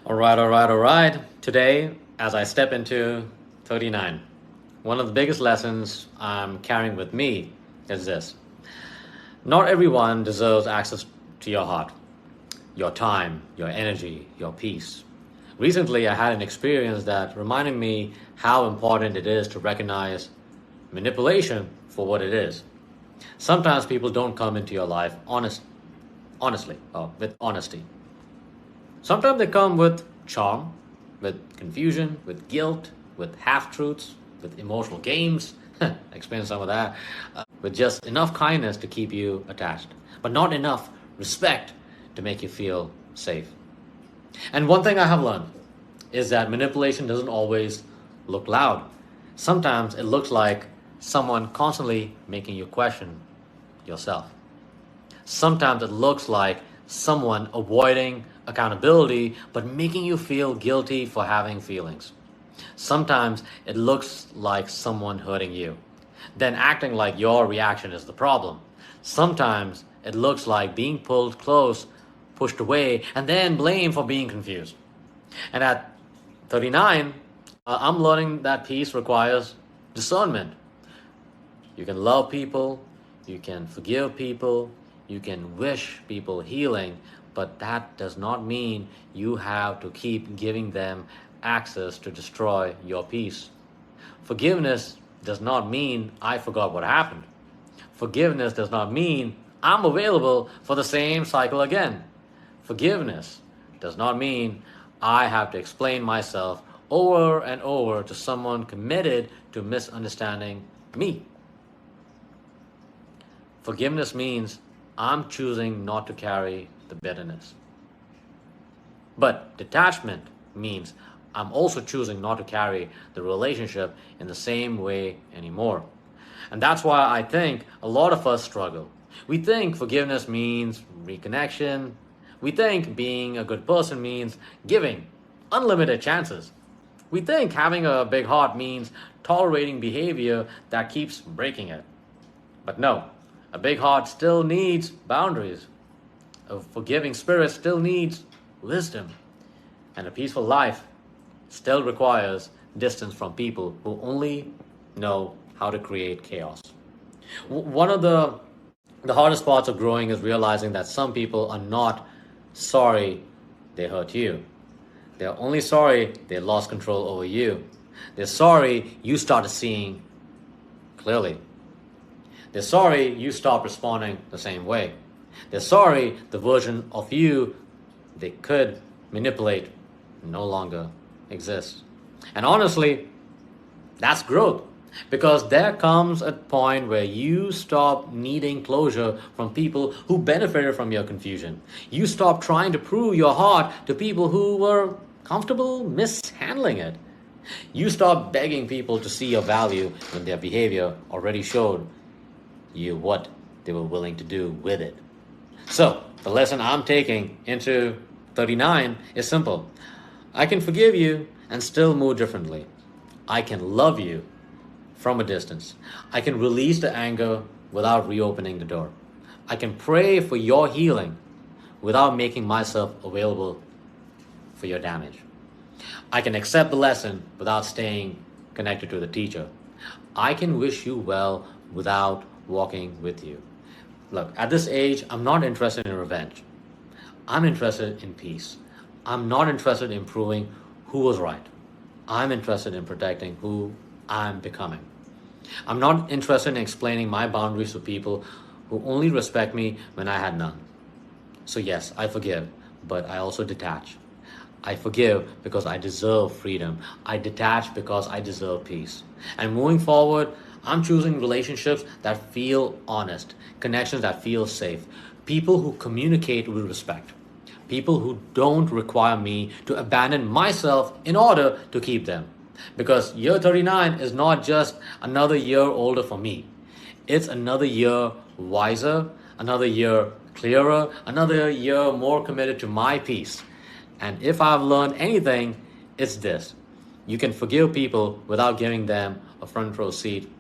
All right. Today, as I step into 39, one of the biggest lessons I'm carrying with me is this. Not everyone deserves access to your heart, your time, your energy, your peace. Recently, I had an experience that reminded me how important it is to recognize manipulation for what it is. Sometimes people don't come into your life honestly, or with honesty. Sometimes they come with charm, with confusion, with guilt, with half truths, with emotional games. Explain some of that. With just enough kindness to keep you attached, but not enough respect to make you feel safe. And one thing I have learned is that manipulation doesn't always look loud. Sometimes it looks like someone constantly making you question yourself. Sometimes it looks like someone avoiding accountability but making you feel guilty for having feelings. Sometimes it looks like someone hurting you, then acting like your reaction is the problem. Sometimes it looks like being pulled close, pushed away, and then blamed for being confused. And at 39, I'm learning that peace requires discernment. You can love people, you can forgive people, you can wish people healing, but that does not mean you have to keep giving them access to destroy your peace. Forgiveness does not mean I forgot what happened. Forgiveness does not mean I'm available for the same cycle again. Forgiveness does not mean I have to explain myself over and over to someone committed to misunderstanding me. Forgiveness means I'm choosing not to carry the bitterness. But detachment means I'm also choosing not to carry the relationship in the same way anymore. And that's why I think a lot of us struggle. We think forgiveness means reconnection. We think being a good person means giving unlimited chances. We think having a big heart means tolerating behavior that keeps breaking it. But no, a big heart still needs boundaries. A forgiving spirit still needs wisdom. And a peaceful life still requires distance from people who only know how to create chaos. One of the hardest parts of growing is realizing that some people are not sorry they hurt you. They're only sorry they lost control over you. They're sorry you started seeing clearly. They're sorry you stopped responding the same way. They're sorry the version of you they could manipulate no longer exists. And honestly, that's growth. Because there comes a point where you stop needing closure from people who benefited from your confusion. You stop trying to prove your heart to people who were comfortable mishandling it. You stop begging people to see your value when their behavior already showed you what they were willing to do with it. So, the lesson I'm taking into 39 is simple. I can forgive you and still move differently. I can love you from a distance. I can release the anger without reopening the door. I can pray for your healing without making myself available for your damage. I can accept the lesson without staying connected to the teacher. I can wish you well without walking with you. Look, at this age, I'm not interested in revenge. I'm interested in peace. I'm not interested in proving who was right. I'm interested in protecting who I'm becoming. I'm not interested in explaining my boundaries to people who only respect me when I had none. So yes, I forgive, but I also detach. I forgive because I deserve freedom. I detach because I deserve peace. And moving forward, I'm choosing relationships that feel honest, connections that feel safe, people who communicate with respect, people who don't require me to abandon myself in order to keep them. Because year 39 is not just another year older for me, it's another year wiser, another year clearer, another year more committed to my peace. And if I've learned anything, it's this. You can forgive people without giving them a front row seat